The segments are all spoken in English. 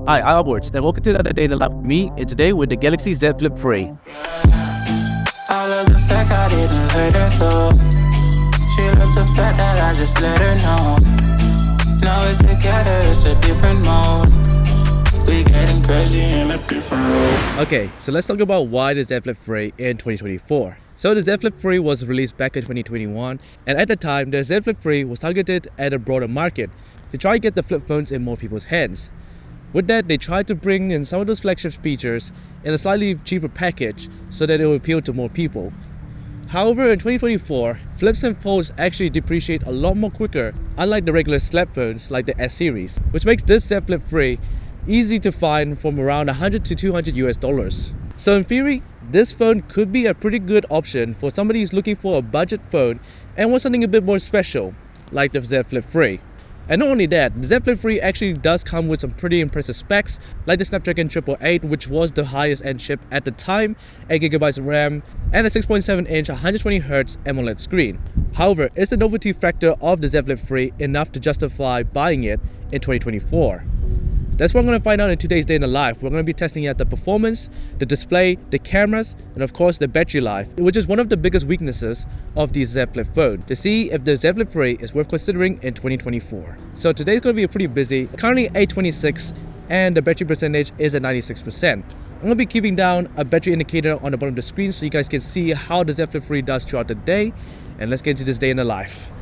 Hi, I'm Upwards, and welcome to another day in the life with me, and today with the Galaxy ZFlip3. I love the fact I didn't let her go. She loves the fact that I just let her know. Now we're together, it's a different mode. We getting crazy in a different mode. Okay, so let's talk about why the ZFlip3 in 2024. So the ZFlip3 was released back in 2021, and at the time, the ZFlip3 was targeted at a broader market to try to get the flip phones in more people's hands. With that, they tried to bring in some of those flagship features in a slightly cheaper package so that it would appeal to more people. However, in 2024, flips and folds actually depreciate a lot more quicker, unlike the regular slab phones like the S series, which makes this ZFlip3 easy to find from around $100 to $200 US. So in theory, this phone could be a pretty good option for somebody who's looking for a budget phone and wants something a bit more special, like the ZFlip3. And not only that, the ZFlip3 actually does come with some pretty impressive specs, like the Snapdragon 888, which was the highest end chip at the time, 8GB of RAM, and a 6.7-inch 120Hz AMOLED screen. However, is the novelty factor of the ZFlip3 enough to justify buying it in 2024? That's what I'm going to find out in today's day in the life. We're going to be testing out the performance, the display, the cameras, and of course the battery life, which is one of the biggest weaknesses of the ZFlip phone, to see if the ZFlip3 is worth considering in 2024. So today's going to be pretty busy, currently 826, and the battery percentage is at 96%. I'm going to be keeping down a battery indicator on the bottom of the screen so you guys can see how the ZFlip3 does throughout the day, and let's get into this day in the life.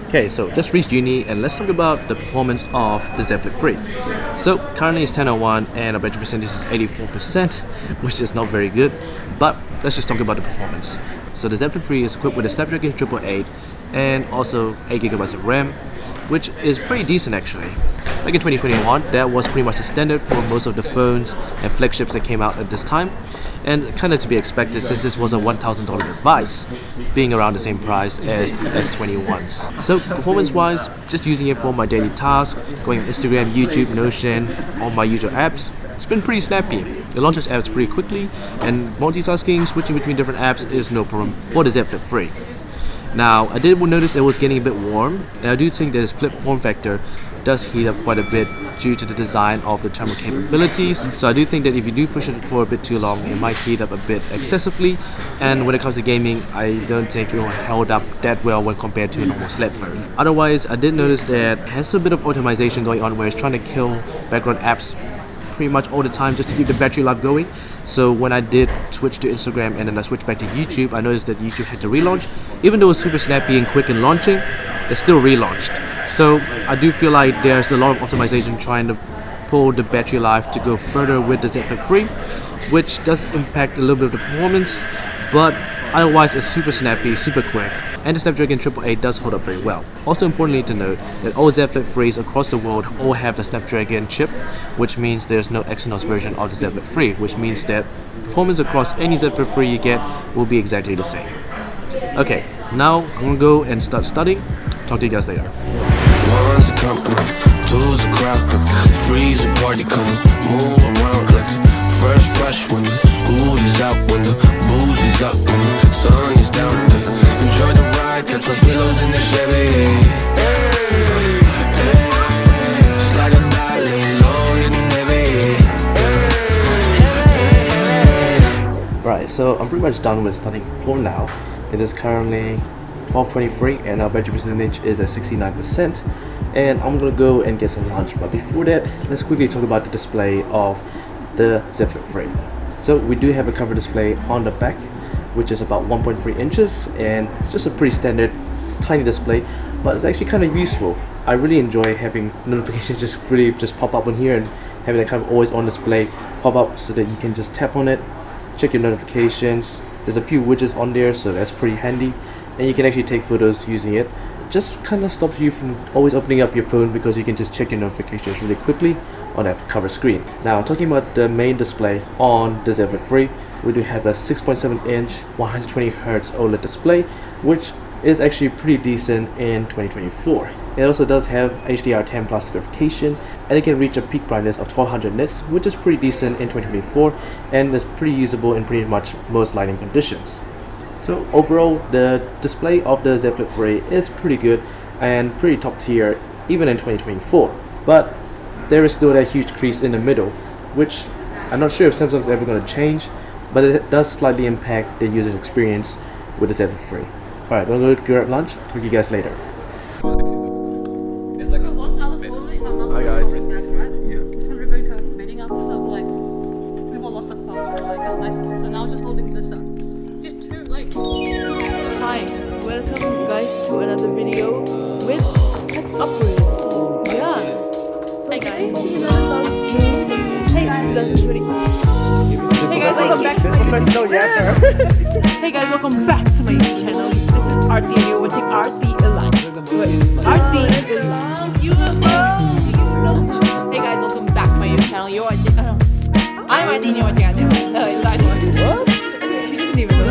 Okay, so just reached uni and let's talk about the performance of the ZFlip3. So currently it's 1001 and our battery percentage is 84%, which is not very good, but let's just talk about the performance. So the ZFlip3 is equipped with a Snapdragon 888 and also 8GB of RAM, which is pretty decent actually. Like in 2021, that was pretty much the standard for most of the phones and flagships that came out at this time, and kind of to be expected since this was a $1,000 device, being around the same price as S21s. So performance-wise, just using it for my daily tasks, going on Instagram, YouTube, Notion, all my usual apps, it's been pretty snappy. It launches apps pretty quickly, and multitasking, switching between different apps is no problem for the ZFlip3. Now, I did notice it was getting a bit warm, and I do think that its flip form factor does heat up quite a bit due to the design of the thermal capabilities. So I do think that if you do push it for a bit too long, it might heat up a bit excessively. And when it comes to gaming, I don't think it will hold up that well when compared to a normal slab phone. Otherwise, I did notice that it has a bit of optimization going on where it's trying to kill background apps pretty much all the time just to keep the battery life going. So when I did switch to Instagram and then I switched back to YouTube, I noticed that YouTube had to relaunch. Even though it was super snappy and quick in launching, it still relaunched. So I do feel like there's a lot of optimization trying to pull the battery life to go further with the ZFlip3, which does impact a little bit of the performance, but otherwise it's super snappy, super quick, and the Snapdragon 888 does hold up very well. Also importantly to note that all ZFlip3s across the world all have the Snapdragon chip, which means there's no Exynos version of the ZFlip3, which means that performance across any ZFlip3 you get will be exactly the same. Okay, now I'm gonna go and start studying. Talk to you guys later. One's a company, two's a crowd, three's a party coming, move around like fresh rush when the school is out, when the booze is up, when the sun is down. Enjoy the ride, get some pillows in the Chevy. Hey, hey, just like a dollar, low in the Navy. Right, so I'm pretty much done with studying for now. It is currently 12:23 and our battery percentage is at 69%, and I'm gonna go and get some lunch. But before that, let's quickly talk about the display of the ZFlip3. So as you can see, the display is pretty decent. It's not the best, but it is pretty decent. And also, I do think that it has a bit of optimization trying to pull the battery life to go further with the ZFlip3, which means that performance across any ZFlip3 you get will be exactly the same. Okay, now I'm gonna go and get some lunch. But before that, let's quickly talk about the display of So we do have a cover display on the back, which is about 1.3 inches, and just a pretty standard tiny display, but it's actually kind of useful. I really enjoy having notifications just pop up on here, and having that kind of always on display pop up so that you can just tap on it, check your notifications. There's a few widgets on there, so that's pretty handy, and you can actually take photos using it. Just kind of stops you from always opening up your phone, because you can just check your notifications really quickly on that cover screen. Now, talking about the main display on the ZFlip3, we do have a 6.7 inch 120Hz OLED display, which is actually pretty decent in 2024. It also does have HDR10 Plus certification, and it can reach a peak brightness of 1200 nits, which is pretty decent in 2024, and is pretty usable in pretty much most lighting conditions. So overall, the display of the ZFlip3 is pretty good and pretty top tier even in 2024. But there is still that huge crease in the middle, which I'm not sure if Samsung's ever going to change, but it does slightly impact the user experience with the ZFlip3. Alright, we're going to go grab lunch. Talk to you guys later. Hi guys. We're going to a meeting after, so like we have lots of clothes, so like it's nice clothes. And I was just holding this up. Just too late. Hi, welcome guys to another video with Upgrade. Yeah. Hey guys. Hey guys, 2020. Hey guys, welcome back to my Hey guys, welcome back to my YouTube channel. This is Arti and you're watching Arti Alive. Arti Alive. Hey guys, welcome back to my YouTube channel. You're watching. I'm Arti and you're watching Arti Alive. What? She doesn't even know.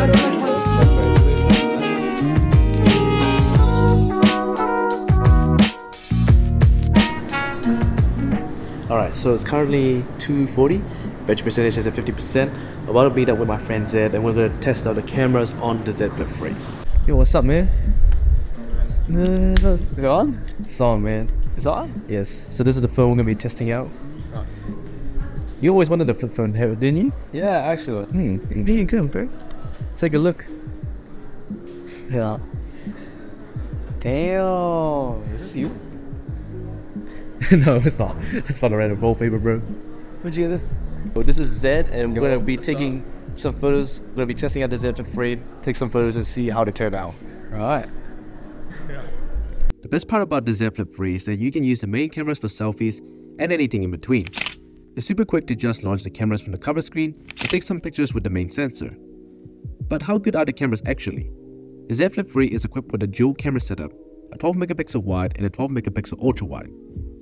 Alright, so it's currently 2:40. Battery percentage is at 50%. About to meet up with my friend Zed, and we're going to test out the cameras on the ZFlip3. Yo, what's up, man? Is it on? It's on, man. It's on? Yes. So this is the phone we're going to be testing out. You always wanted the flip phone, didn't you? Yeah, actually. There you go, bro. Take a look. Yeah. Damn. Is this you? No, it's not. It's for the random wallpaper, bro. Where'd you get this? So this is Zed, and we're going to be taking some photos. We're going to be testing out the ZFlip3, take some photos and see how they turn out. Right. The best part about the ZFlip3 is that you can use the main cameras for selfies and anything in between. It's super quick to just launch the cameras from the cover screen and take some pictures with the main sensor. But how good are the cameras actually? The ZFlip3 is equipped with a dual camera setup, a 12 megapixel wide and a 12 megapixel ultra wide.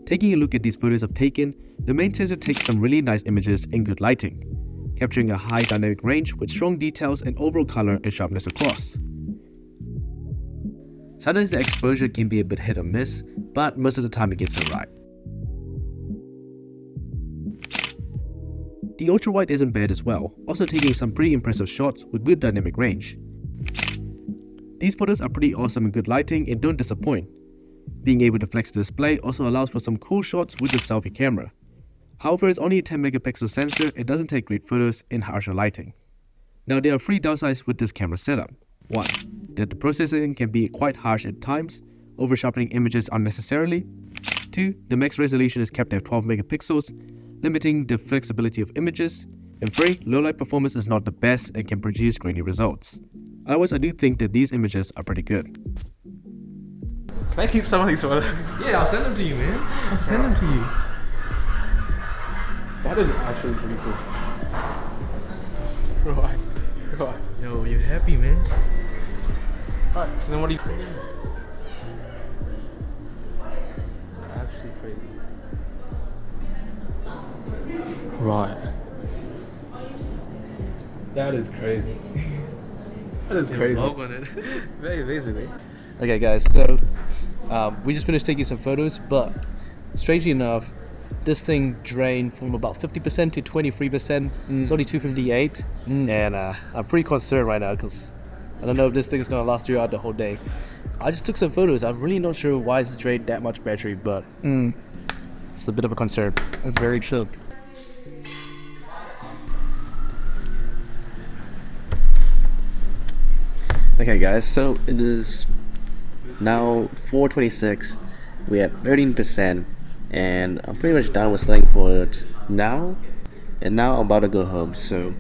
Taking a look at these photos I've taken, the main sensor takes some really nice images in good lighting, capturing a high dynamic range with strong details and overall color and sharpness across. Sometimes the exposure can be a bit hit or miss, but most of the time it gets it right. The ultra wide isn't bad as well, also taking some pretty impressive shots with good dynamic range. These photos are pretty awesome in good lighting and don't disappoint. Being able to flex the display also allows for some cool shots with the selfie camera. However, it's only a 10 megapixel sensor and doesn't take great photos in harsher lighting. Now, there are 3 downsides with this camera setup. 1. That the processing can be quite harsh at times, over-sharpening images unnecessarily. 2. The max resolution is kept at 12 megapixels, limiting the flexibility of images. And 3. Low light performance is not the best and can produce grainy results. Otherwise, I do think that these images are pretty good. Can I keep some of these photos? Yeah, I'll send them to you, man. I'll send them to you. That is actually pretty cool. Right. Yo, you happy, man? Alright, so then what do you... Actually crazy. Right. That is crazy. That is crazy. Log on it. Very basically. Okay, guys, so we just finished taking some photos, but strangely enough, this thing drained from about 50% to 23%. It's only 258, and I'm pretty concerned right now because I don't know if this thing is gonna last you out the whole day. I just took some photos. I'm really not sure why it's drained that much battery, but it's a bit of a concern. That's very chill. Okay, guys, so it is now 4:26. We at 13%, and I'm pretty much done with studying for it now. And now I'm about to go home. So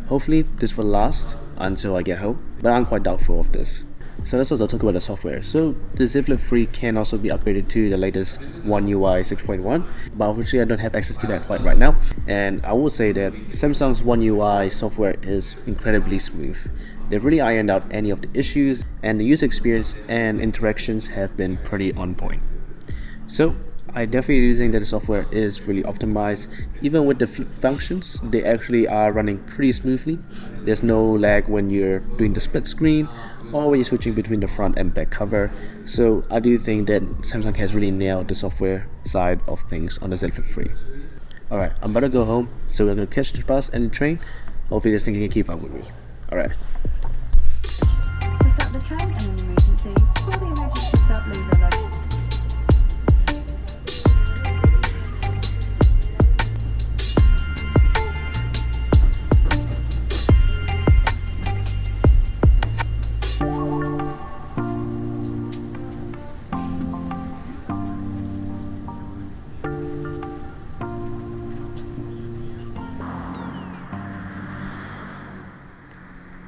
Hopefully this will last until I get home, but I'm quite doubtful of this. So let's also talk about the software. So the ZFlip3 can also be upgraded to the latest One UI 6.1, but unfortunately I don't have access to that quite right now. And I will say that Samsung's One UI software is incredibly smooth. They've really ironed out any of the issues, and the user experience and interactions have been pretty on point. So I definitely using that the software is really optimized. Even with the flip functions, they actually are running pretty smoothly. There's no lag when you're doing the split screen or when you're switching between the front and back cover. So I do think that Samsung has really nailed the software side of things on the ZFlip3. Alright, I'm about to go home, so we're gonna catch the bus and the train. Hopefully this thing can keep up with me. Alright. To start the train in an emergency, call the emergency stop lever lock.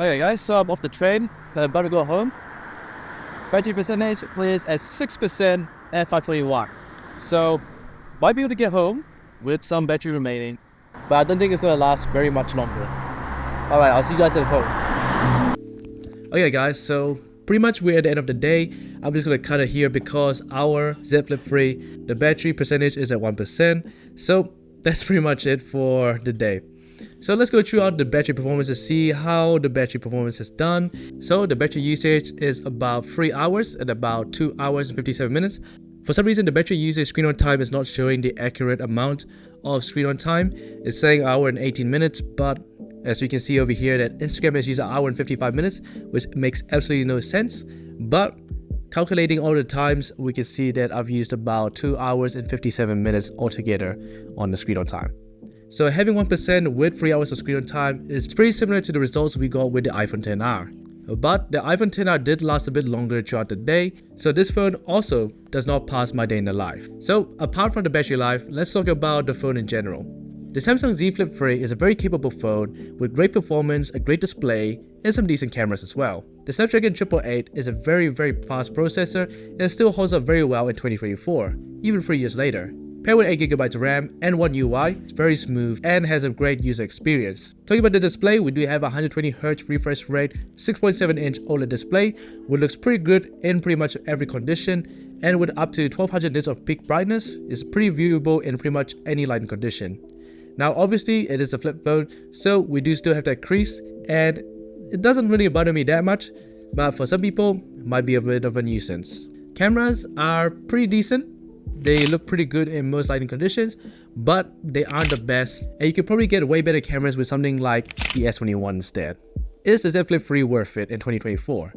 Okay guys, so I'm off the train, I'm about to go home. Battery percentage is at 6% at 521. So might be able to get home with some battery remaining, but I don't think it's gonna last very much longer. Alright, I'll see you guys at home. Okay guys, so pretty much we're at the end of the day. I'm just gonna cut it here because our ZFlip3, the battery percentage is at 1%. So that's pretty much it for the day. So let's go throughout the battery performance to see how the battery performance has done. So the battery usage is about 3 hours at about 2 hours and 57 minutes. For some reason, the battery usage screen on time is not showing the accurate amount of screen on time. It's saying hour and 18 minutes, but as you can see over here that Instagram has used an hour and 55 minutes, which makes absolutely no sense. But calculating all the times, we can see that I've used about 2 hours and 57 minutes altogether on the screen on time. So having 1% with 3 hours of screen on time is pretty similar to the results we got with the iPhone XR. But the iPhone XR did last a bit longer throughout the day, so this phone also does not pass my day in the life. So apart from the battery life, let's talk about the phone in general. The Samsung ZFlip3 is a very capable phone with great performance, a great display, and some decent cameras as well. The Snapdragon 888 is a very fast processor and it still holds up very well in 2024, even 3 years later. Paired with 8GB of RAM and One UI, it's very smooth and has a great user experience. Talking about the display, we do have a 120Hz refresh rate, 6.7-inch OLED display, which looks pretty good in pretty much every condition, and with up to 1200 nits of peak brightness, it's pretty viewable in pretty much any lighting condition. Now obviously it is a flip phone, so we do still have that crease, and it doesn't really bother me that much, but for some people, it might be a bit of a nuisance. Cameras are pretty decent. They look pretty good in most lighting conditions, but they aren't the best, and you could probably get way better cameras with something like the S21 instead. Is the ZFlip3 worth it in 2024?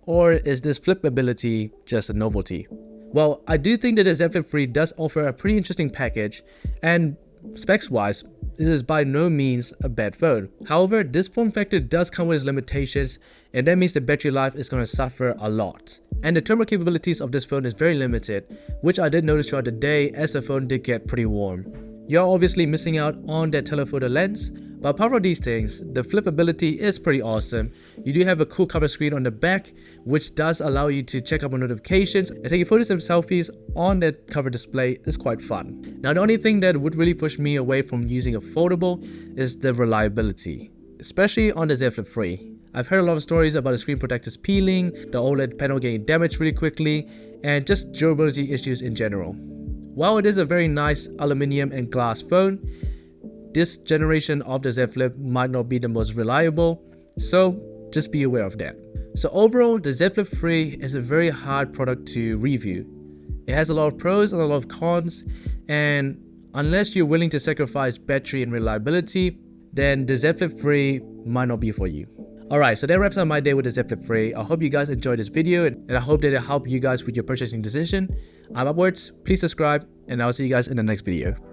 Or is this flippability just a novelty? Well, I do think that the ZFlip3 does offer a pretty interesting package, and specs-wise, this is by no means a bad phone. However, this form factor does come with its limitations, and that means the battery life is going to suffer a lot. And the thermal capabilities of this phone is very limited, which I did notice throughout the day as the phone did get pretty warm. You're obviously missing out on that telephoto lens, but apart from these things, the flippability is pretty awesome. You do have a cool cover screen on the back, which does allow you to check up on notifications, and taking photos and selfies on that cover display is quite fun. Now the only thing that would really push me away from using a foldable is the reliability, especially on the ZFlip3. I've heard a lot of stories about the screen protectors peeling, the OLED panel getting damaged really quickly, and just durability issues in general. While it is a very nice aluminium and glass phone, this generation of the Z Flip might not be the most reliable, so just be aware of that. So overall, the ZFlip3 is a very hard product to review. It has a lot of pros and a lot of cons, and unless you're willing to sacrifice battery and reliability, then the ZFlip3 might not be for you. Alright, so that wraps up my day with the ZFlip3. I hope you guys enjoyed this video, and I hope that it helped you guys with your purchasing decision. I'm Upwards, please subscribe, and I'll see you guys in the next video.